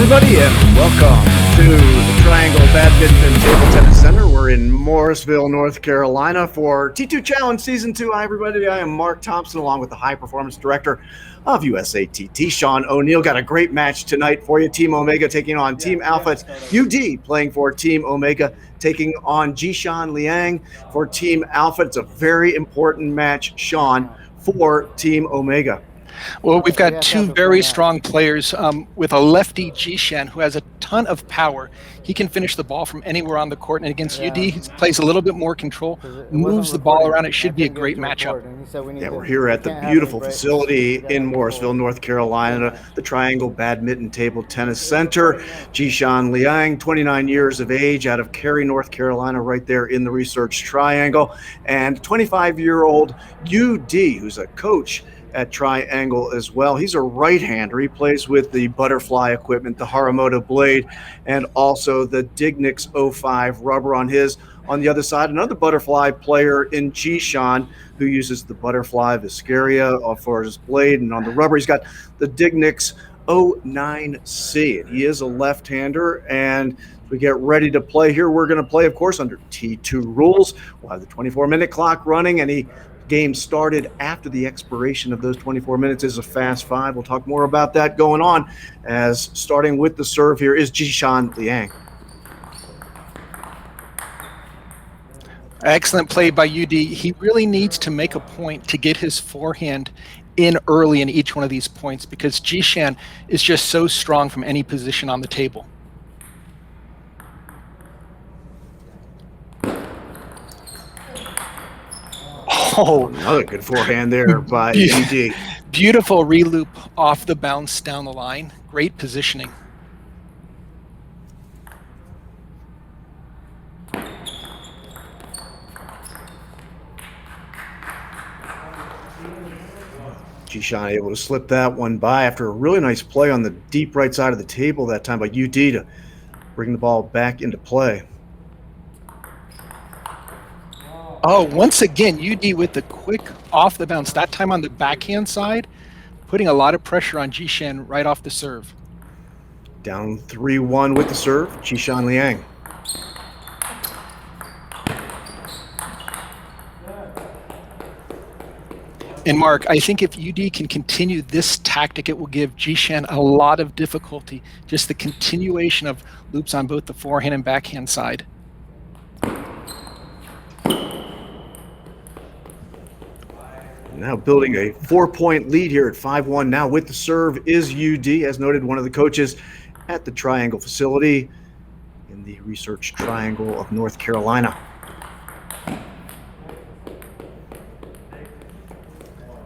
everybody, and welcome to the Triangle Badminton Table Tennis Center. We're in Morrisville, North Carolina for T2 Challenge Season 2. Hi, everybody. I am Mark Thompson, along with the High Performance Director of USATT, Sean O'Neill. Got a great match tonight for you. Team Omega taking on Team Alpha. UD playing for Team Omega, taking on Jishan Liang for Team Alpha. It's a very important match, Sean, for Team Omega. Well, we've got two very strong players with a lefty Jishan who has a ton of power. He can finish the ball from anywhere on the court, and against UD, he plays a little bit more control, moves the ball around. It should be a great matchup. Yeah, we're here at the beautiful facility in Morrisville, North Carolina, the Triangle Badminton Table Tennis Center. Jishan Liang, 29 years of age, out of Cary, North Carolina, right there in the Research Triangle, and 25-year-old UD, who's a coach at Triangle as well. He's a right-hander. He plays with the butterfly equipment, the Haramoto blade, and also the Dignix 05 rubber on his. On the other side, another butterfly player in Jishan who uses the butterfly Viscaria for his blade, and on the rubber he's got the Dignix 09C. And he is a left-hander, and as we get ready to play here, we're going to play, of course, under T2 rules. We'll have the 24-minute clock running. Any game started after the expiration of those 24 minutes is a fast five. We'll talk more about that going on, as starting with the serve here is Jishan Liang. Excellent play by UD. He really needs to make a point to get his forehand in early in each one of these points, because Jishan is just so strong from any position on the table. Oh, another good forehand there by UD. Beautiful reloop off the bounce down the line. Great positioning. Jishan able to slip that one by after a really nice play on the deep right side of the table that time by UD to bring the ball back into play. Oh, once again, UD with the quick off the bounce, that time on the backhand side, putting a lot of pressure on Jishan right off the serve. Down 3-1 with the serve, Jishan Liang. And Mark, I think if UD can continue this tactic, it will give Jishan a lot of difficulty, just the continuation of loops on both the forehand and backhand side. Now building a 4-point lead here at 5-1 now with the serve is UD, as noted, one of the coaches at the Triangle facility in the Research Triangle of North Carolina.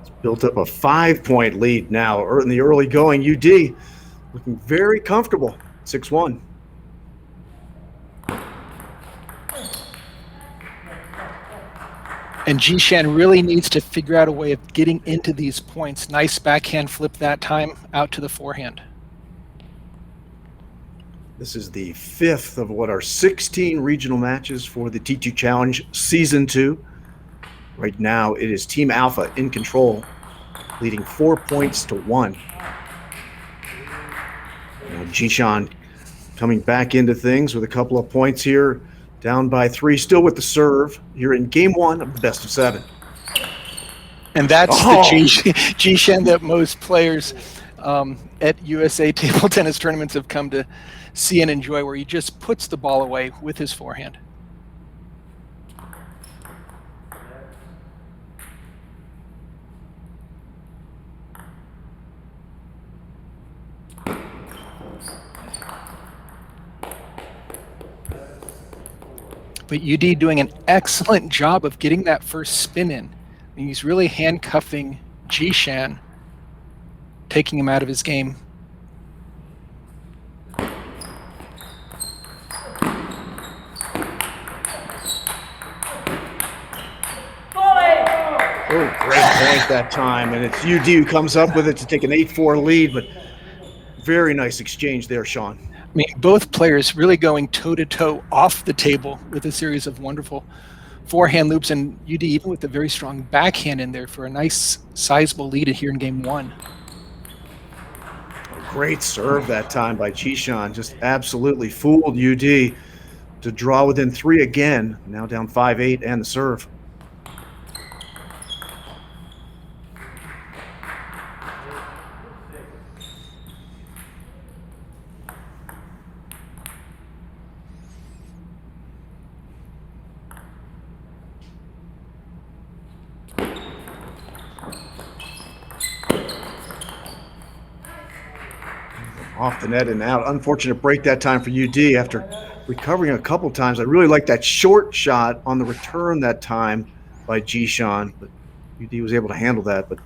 It's built up a 5-point lead now in the early going. UD looking very comfortable, 6-1. And Jishan really needs to figure out a way of getting into these points. Nice backhand flip that time out to the forehand. This is the 5th of what are 16 regional matches for the T2 Challenge Season 2. Right now, it is Team Alpha in control, leading 4 points to 1. Now Jishan coming back into things with a couple of points here. Down by 3, still with the serve here in game 1 of the best of 7. And that's the Jishan that most players at USA table tennis tournaments have come to see and enjoy, where he just puts the ball away with his forehand. But UD doing an excellent job of getting that first spin in. I mean, he's really handcuffing Jishan, taking him out of his game. Oh, great point that time, and it's UD who comes up with it to take an 8-4 lead, but very nice exchange there, Sean. I mean, both players really going toe-to-toe off the table with a series of wonderful forehand loops, and UD even with a very strong backhand in there for a nice sizable lead here in game 1. Great serve that time by Jishan. Just absolutely fooled UD to draw within 3 again. Now down 5-8 and the serve. Off the net and out. Unfortunate break that time for UD after recovering a couple times. I really like that short shot on the return that time by Jishan, but UD was able to handle that. But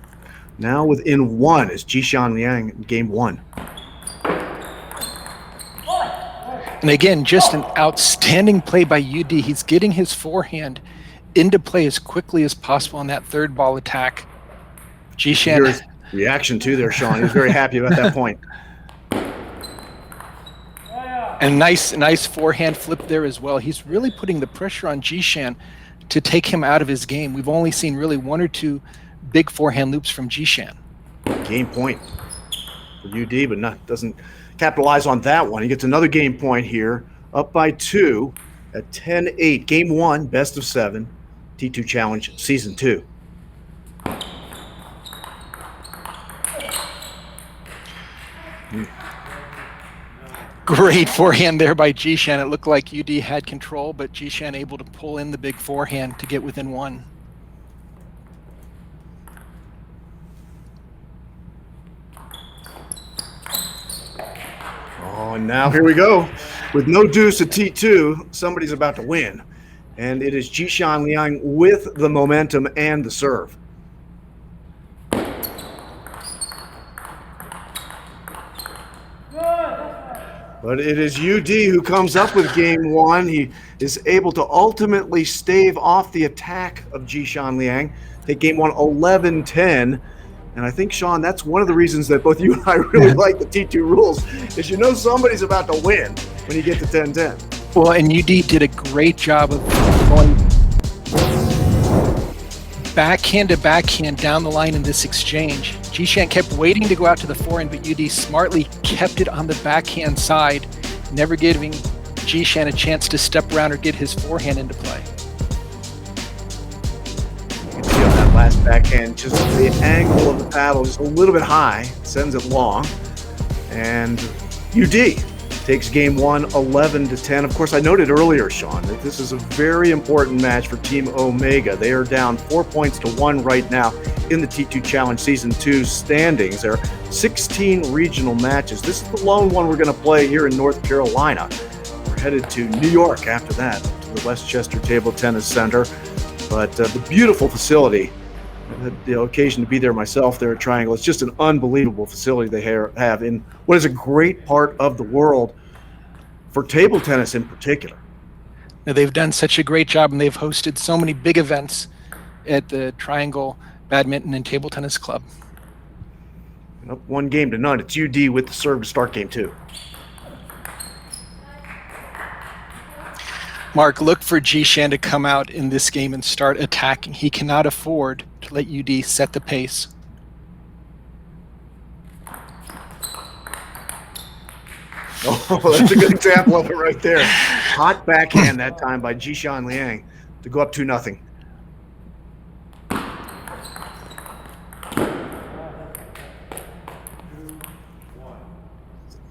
now within 1 is Jishan Liang in game 1. And again, just an outstanding play by UD. He's getting his forehand into play as quickly as possible on that third ball attack. Jishan. Here's reaction too there, Sean. He was very happy about that point. And nice forehand flip there as well. He's really putting the pressure on Jishan to take him out of his game. We've only seen really 1 or 2 big forehand loops from Jishan. Game point for UD, but doesn't capitalize on that one. He gets another game point here, up by 2 at 10-8. Game 1, best of 7, T2 Challenge Season 2. Great forehand there by Jishan. It looked like UD had control, but Jishan able to pull in the big forehand to get within 1. Oh, and now here we go. With no deuce at T2, somebody's about to win. And it is Jishan Liang with the momentum and the serve. But it is UD who comes up with game 1. He is able to ultimately stave off the attack of Jishan Liang, take game 1 11-10. And I think, Sean, that's one of the reasons that both you and I really like the T2 rules, is you know somebody's about to win when you get to 10-10. Well, and UD did a great job of going backhand to backhand down the line in this exchange. Jishan kept waiting to go out to the forehand, but UD smartly kept it on the backhand side, never giving Jishan a chance to step around or get his forehand into play. You can see on that last backhand, just the angle of the paddle just a little bit high, sends it long. And UD takes game 1 11-10. Of course, I noted earlier, Sean, that this is a very important match for Team Omega. They are down 4-1 right now in the T2 Challenge Season 2 standings. There are 16 regional matches. This is the lone one we're going to play here in North Carolina. We're headed to New York after that, to the Westchester Table Tennis Center. But the beautiful facility, I had the occasion to be there myself there at Triangle. It's just an unbelievable facility they have in what is a great part of the world for table tennis in particular. Now, they've done such a great job, and they've hosted so many big events at the Triangle Badminton and Table Tennis Club. Up 1-0. It's UD with the serve to start game 2. Mark, look for Jishan to come out in this game and start attacking. He cannot afford to let UD set the pace. Oh, that's a good example of it right there. Hot backhand that time by Jishan Liang to go up 2-0.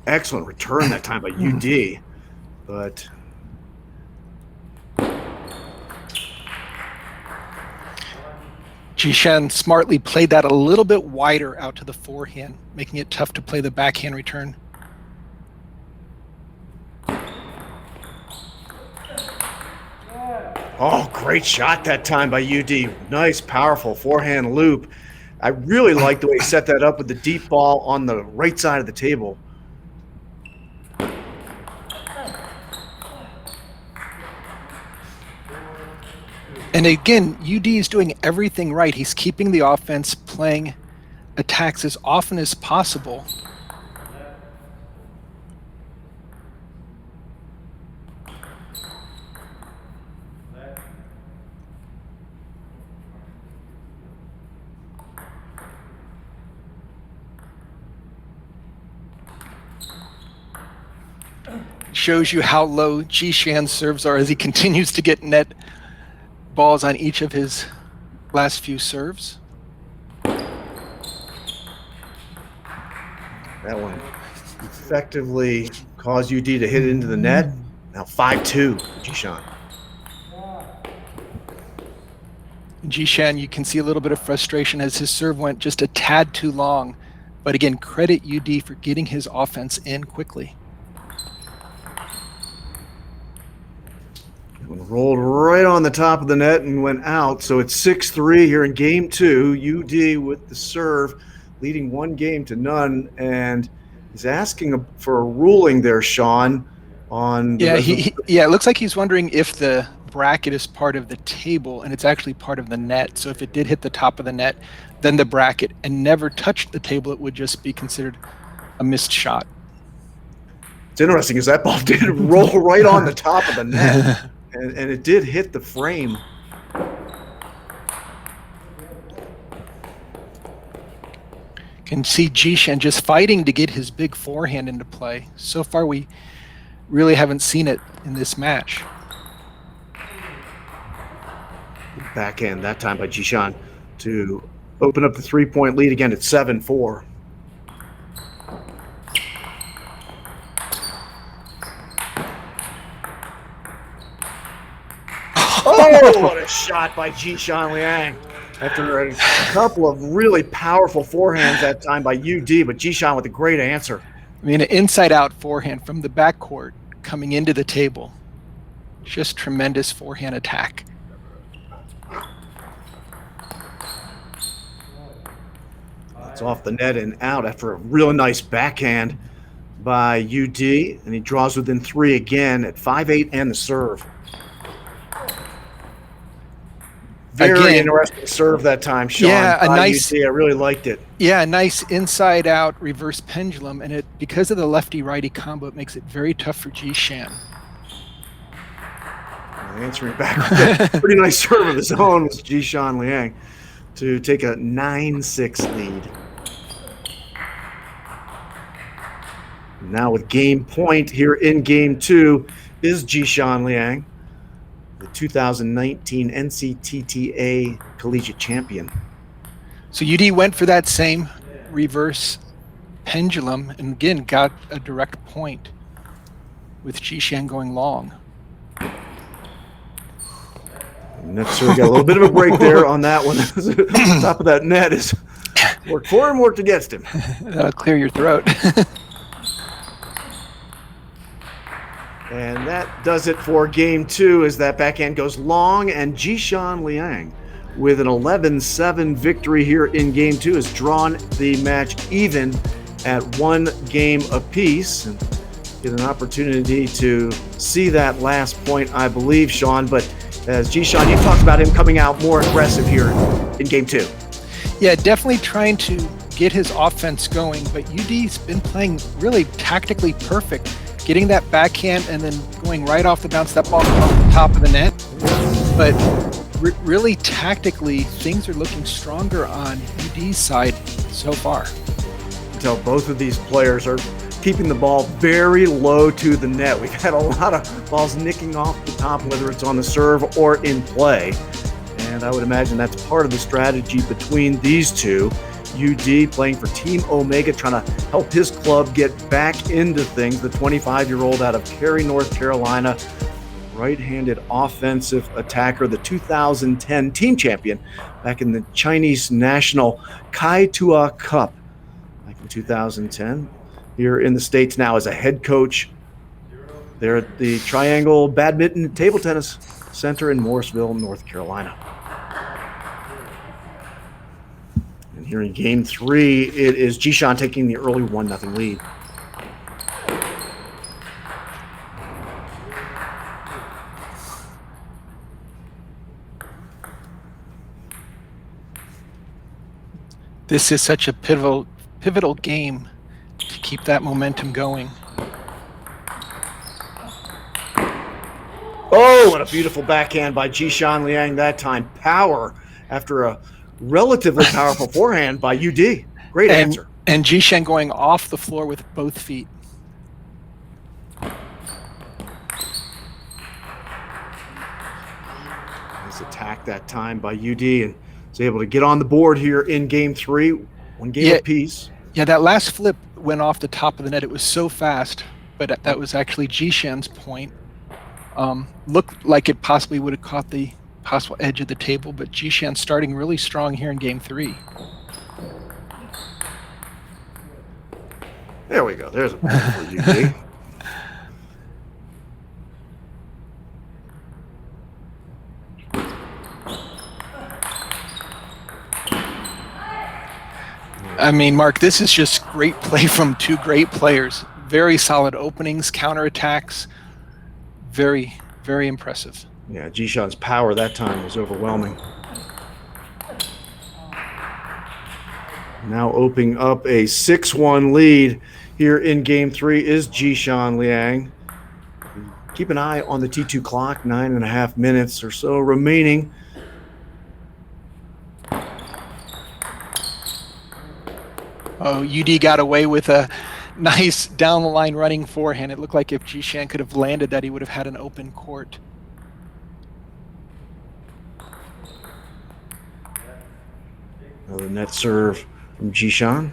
Excellent return that time by UD, but Jishan smartly played that a little bit wider out to the forehand, making it tough to play the backhand return. oh, great shot that time by UD. Nice, powerful forehand loop. I really like the way he set that up with the deep ball on the right side of the table. And again, UD is doing everything right. He's keeping the offense, playing attacks as often as possible. shows you how low Jishan's serves are as he continues to get net balls on each of his last few serves. That one effectively caused UD to hit it into the net. Now 5-2 for Jishan. Jishan, you can see a little bit of frustration as his serve went just a tad too long. But again, credit UD for getting his offense in quickly. Rolled right on the top of the net and went out. So it's 6-3 here in game 2. UD with the serve, leading 1-0, and he's asking for a ruling there, Sean. On the it looks like he's wondering if the bracket is part of the table and it's actually part of the net. So if it did hit the top of the net, then the bracket, and never touched the table, it would just be considered a missed shot. It's interesting because that ball did roll right on the top of the net, and it did hit the frame. Can see Jishan just fighting to get his big forehand into play. So far, we really haven't seen it in this match. Backhand that time by Jishan to open up the 3-point lead again at 7-4. Oh, what a shot by Jishan Liang. After a couple of really powerful forehands that time by UD, but Jishan with a great answer. I mean, an inside-out forehand from the backcourt coming into the table. Just tremendous forehand attack. It's off the net and out after a really nice backhand by UD, and he draws within 3 again at 5-8 and the serve. Very interesting serve that time, Sean. Yeah, a nice. UD, I really liked it. Yeah, a nice inside-out reverse pendulum, and because of the lefty-righty combo, it makes it very tough for Jishan. Answering back with a pretty nice serve of his own was Jishan Liang to take a 9-6 lead. Now with game point here in game 2 is Jishan Liang, the 2019 NCTTA Collegiate Champion. So UD went for that same reverse pendulum and again got a direct point with Jishan going long. Necessarily got a little bit of a break there on that one. Top of that net is worked for him, worked against him. That'll clear your throat. And that does it for game 2 as that backhand goes long, and Jishan Liang with an 11-7 victory here in game 2 has drawn the match even at 1 game apiece. And get an opportunity to see that last point, I believe, Sean. But as Jishan, you talked about him coming out more aggressive here in game 2. Yeah, definitely trying to get his offense going, but UD's been playing really tactically perfect, getting that backhand and then going right off the bounce, that ball off the top of the net. But really tactically, things are looking stronger on UD's side so far. You can tell both of these players are keeping the ball very low to the net. We've had a lot of balls nicking off the top, whether it's on the serve or in play. And I would imagine that's part of the strategy between these two. UD playing for Team Omega, trying to help his club get back into things. The 25-year-old out of Cary, North Carolina, right-handed offensive attacker, the 2010 team champion back in the Chinese National Kaituo Cup back in 2010. Here in the States now as a head coach there at the Triangle Badminton Table Tennis Center in Morrisville, North Carolina. And here in game 3, it is Jishan taking the early 1-0 lead. This is such a pivotal game to keep that momentum going. Oh, what a beautiful backhand by Jishan Liang that time. Power after a relatively powerful forehand by UD. Great answer. And Jishan going off the floor with both feet. Nice attack that time by UD, and was able to get on the board here in game 3. One game apiece. Yeah, that last flip went off the top of the net. It was so fast, but that was actually Jishan's point. Looked like it possibly would have caught the possible edge of the table, but Jishan starting really strong here in game 3. There we go. There's a point for UD. I mean, Mark, this is just great play from two great players. Very solid openings, counterattacks. Very, very impressive. Yeah, Jishan's power that time was overwhelming. Now opening up a 6-1 lead here in game 3 is Jishan Liang. Keep an eye on the T2 clock, 9.5 minutes or so remaining. Oh, UD got away with a nice down-the-line running forehand. It looked like if Jishan could have landed that, he would have had an open court. Another net serve from Jishan.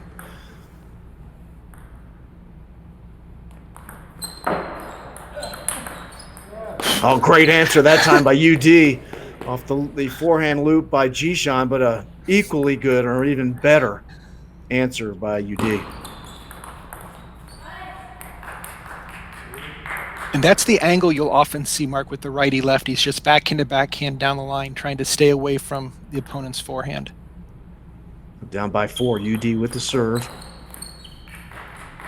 Oh, great answer that time by UD. Off the forehand loop by Jishan, but a equally good or even better answer by UD. And that's the angle you'll often see, Mark, with the righty-lefties, just backhand to backhand down the line, trying to stay away from the opponent's forehand. Down by 4, UD with the serve.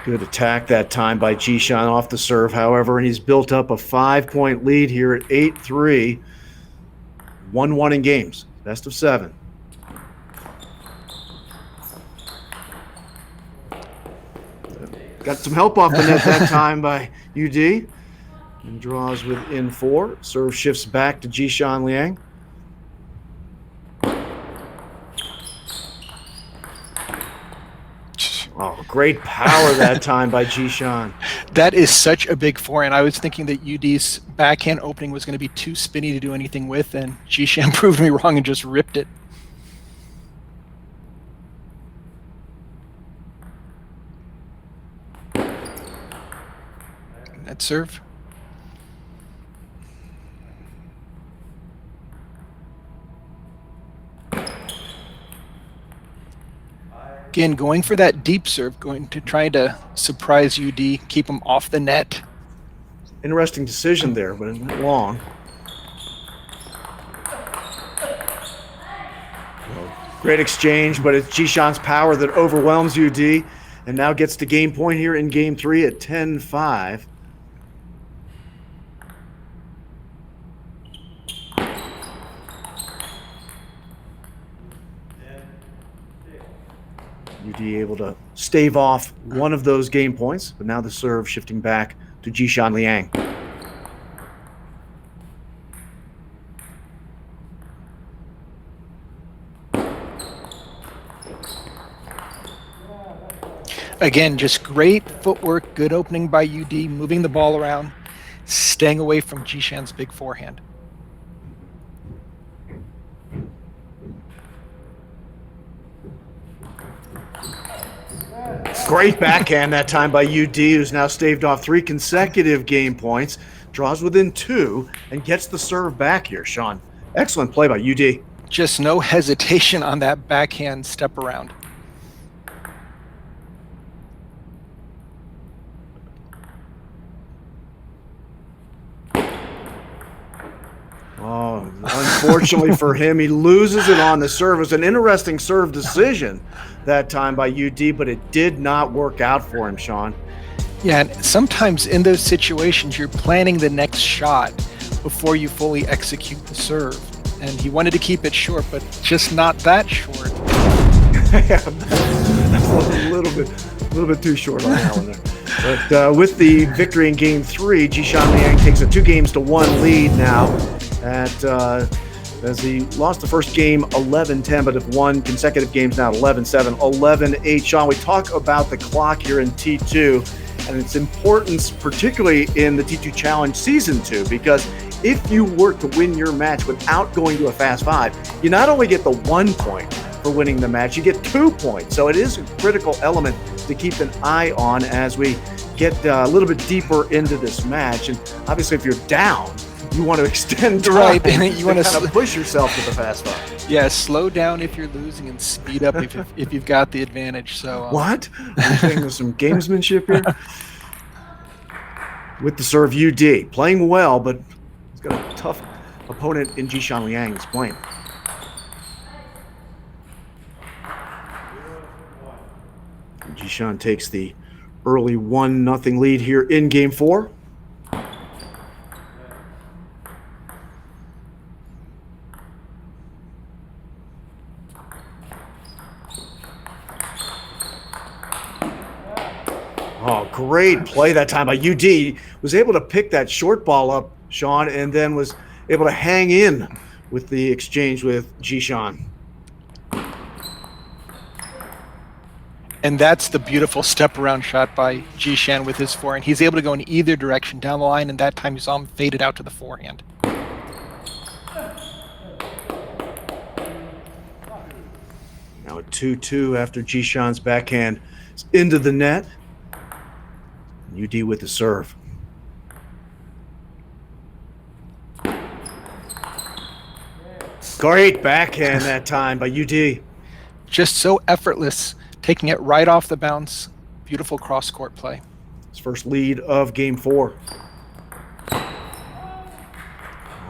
Good attack that time by Jishan off the serve, however, and he's built up a 5-point lead here at 8-3. 1-1 in games, best of 7. Got some help off the net that time by UD. And draws within 4. Serve shifts back to Jishan Liang. Oh, great power that time by Jishan. That is such a big forehand. I was thinking that UD's backhand opening was going to be too spinny to do anything with, and Jishan proved me wrong and just ripped it. That serve. Again, going for that deep serve, going to try to surprise UD, keep him off the net. Interesting decision there, but it went long. Great exchange, but it's Jishan's power that overwhelms UD and now gets to game point here in game 3 at 10-5. UD able to stave off one of those game points, but now the serve shifting back to Jishan Liang. Again, just great footwork, good opening by UD, moving the ball around, staying away from Jishan's big forehand. Great backhand that time by UD, who's now staved off 3 consecutive game points, draws within 2, and gets the serve back here, Sean. Excellent play by UD. Just no hesitation on that backhand step around. Oh, unfortunately for him, he loses it on the serve. It was an interesting serve decision that time by UD, but it did not work out for him, Sean. Yeah, and sometimes in those situations, you're planning the next shot before you fully execute the serve. And he wanted to keep it short, but just not that short. That's a little bit too short on that one there. But with the victory in game 3, Jishan Liang takes a 2-1 lead now. As he lost the first game 11-10, but have won consecutive games now 11-7, 11-8. Sean, we talk about the clock here in T2. and its importance, particularly in the T2 Challenge Season 2, because if you were to win your match without going to a Fast 5, you not only get the 1 point for winning the match, you get 2 points. So it is a critical element to keep an eye on as we get a little bit deeper into this match. And obviously, if you're down, you want to extend time, right? You want to kind of push yourself to the Fast 5. Yeah, slow down if you're losing and speed up if you've got the advantage. So what? You're saying there's some gamesmanship here? With the serve, UD playing well, but he's got a tough opponent in Jishan Liang he's playing. Jishan takes the early 1-0 lead here in Game 4. Oh, great play that time by UD. Was able to pick that short ball up, Sean, and then was able to hang in with the exchange with Jishan. And that's the beautiful step around shot by Jishan with his forehand. He's able to go in either direction down the line, and that time you saw him faded out to the forehand. Now a 2-2 after Jishan's backhand is into the net. UD with the serve. Great backhand that time by UD. Just so effortless, taking it right off the bounce. Beautiful cross-court play. His first lead of Game 4. He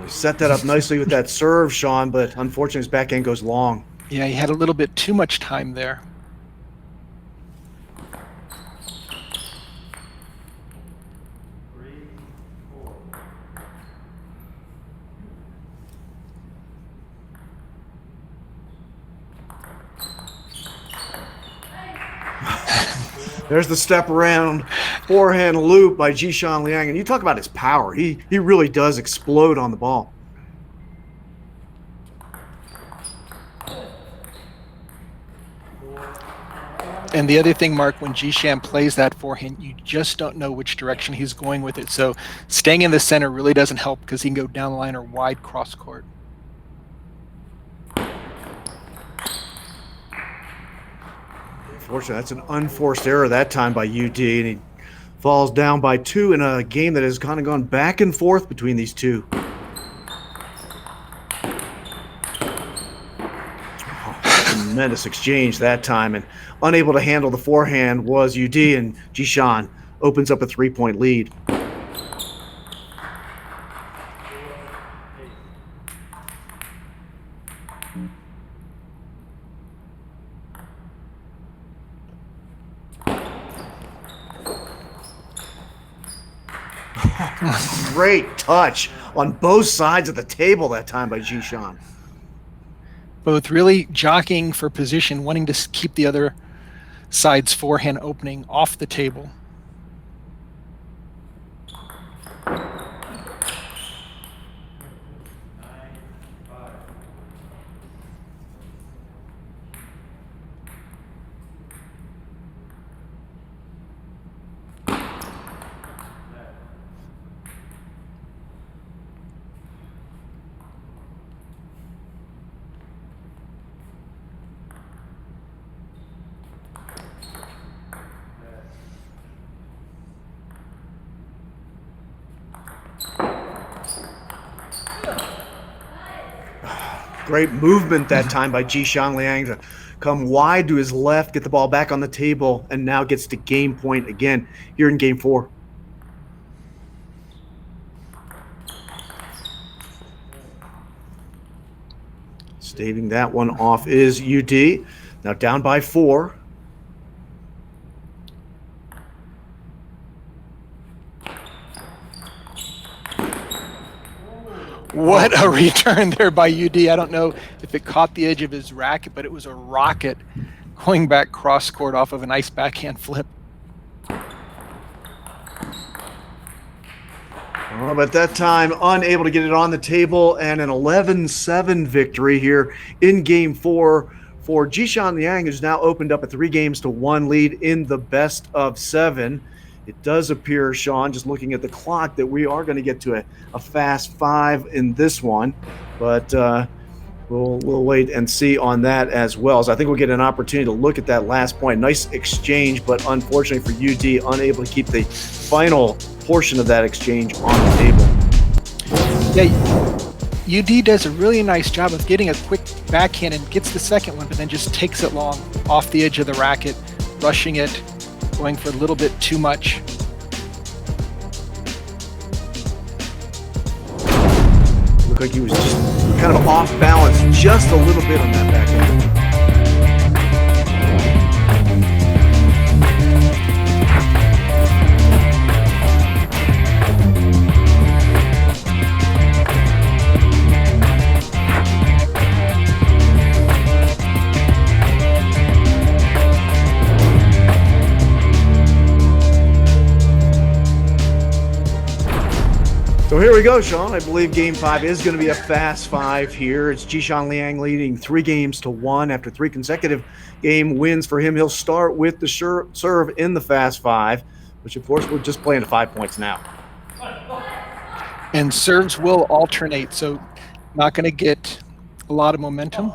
set that up nicely with that serve, Sean, but unfortunately his backhand goes long. Yeah, he had a little bit too much time there. There's the step around forehand loop by Jishan Liang. And you talk about his power. He really does explode on the ball. And the other thing, Mark, when Jishan plays that forehand, you just don't know which direction he's going with it. So staying in the center really doesn't help because he can go down the line or wide cross court. Unfortunately, that's an unforced error that time by UD, and he falls down by 2 in a game that has kind of gone back and forth between these two. Tremendous exchange that time, and unable to handle the forehand was UD, and Jishan opens up a 3-point lead. Great touch on both sides of the table that time by Jishan. Both really jockeying for position, wanting to keep the other side's forehand opening off the table. Great movement that time by Jishan Liang to come wide to his left, get the ball back on the table, and now gets to game point again here in Game 4. Staving that one off is UD. Now down by 4. What a return there by UD. I don't know if it caught the edge of his racket, but it was a rocket going back cross court off of a nice backhand flip. But that time, unable to get it on the table, and an 11-7 victory here in Game 4 for Jishan Liang, who's now opened up a 3-1 lead in the best of 7. It does appear, Sean, just looking at the clock, that we are going to get to a fast 5 in this one, but we'll wait and see on that as well. So I think we'll get an opportunity to look at that last point. Nice exchange, but unfortunately for UD, unable to keep the final portion of that exchange on the table. Yeah, UD does a really nice job of getting a quick backhand and gets the second one, but then just takes it long off the edge of the racket, rushing it, going for a little bit too much. Looked like he was just kind of off balance just a little bit on that backhand. So here we go, Sean. I believe Game 5 is going to be a fast 5 here. It's Jishan Liang leading 3-1 after 3 consecutive game wins for him. He'll start with the serve in the fast 5, which, of course, we're just playing to 5 points now. And serves will alternate, so not going to get a lot of momentum.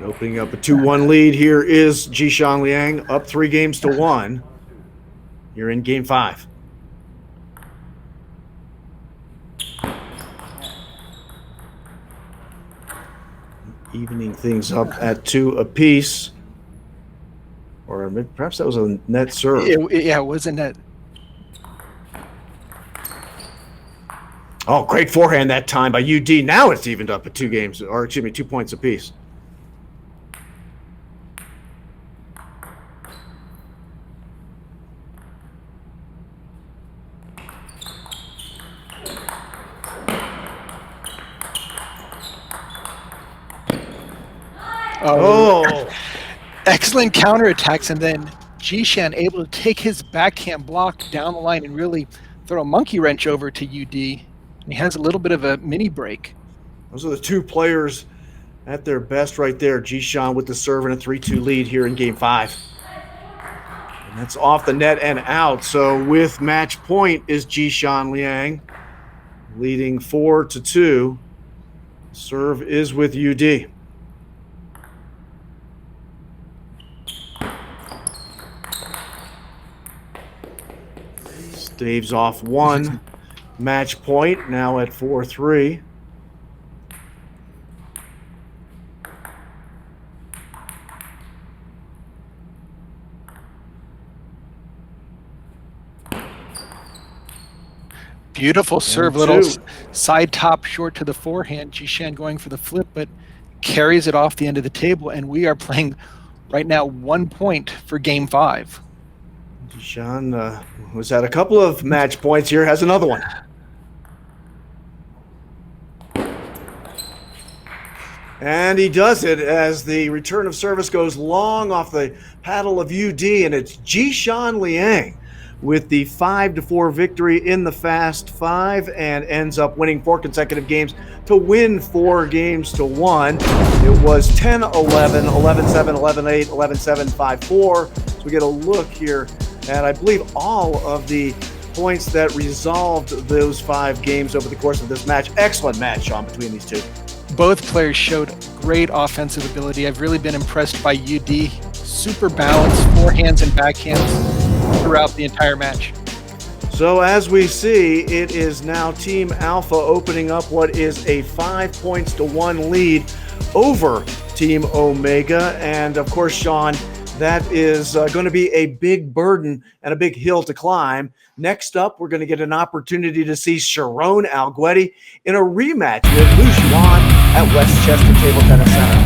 Opening up a 2-1 lead here is Jishan Liang, up 3-1. You're in Game 5. Evening things up at 2 apiece. Or perhaps that was a net serve. Yeah, it was a net. Oh, great forehand that time by UD. Now it's evened up at 2 points apiece. Oh. Excellent counterattacks, and then Jishan able to take his backhand block down the line and really throw a monkey wrench over to UD. And he has a little bit of a mini break. Those are the 2 players at their best right there. Jishan with the serve and a 3-2 lead here in Game 5. And that's off the net and out. So with match point is Jishan Liang, leading 4-2. Serve is with UD. Staves off 1 match point, now at 4-3. Beautiful serve, little side top short to the forehand. Jishan going for the flip, but carries it off the end of the table, and we are playing right now 1 point for Game 5. Jishan was at a couple of match points here, has another one. And he does it as the return of service goes long off the paddle of UD, and it's Jishan Liang with the 5-4 victory in the Fast 5 and ends up winning 4 consecutive games to win 4-1. It was 10-11, 11-7, 11-8, 11-7, 5-4. So we get a look here at, I believe, all of the points that resolved those 5 games over the course of this match. Excellent match, Sean, between these 2. Both players showed great offensive ability. I've really been impressed by UD. Super balanced forehands and backhands throughout the entire match. So as we see, it is now Team Alpha opening up what is a 5-1 lead over Team Omega. And of course, Sean, that is going to be a big burden and a big hill to climb. Next up, we're going to get an opportunity to see Sharon Alguetti in a rematch with Lu Xuan at Westchester Table Tennis Center.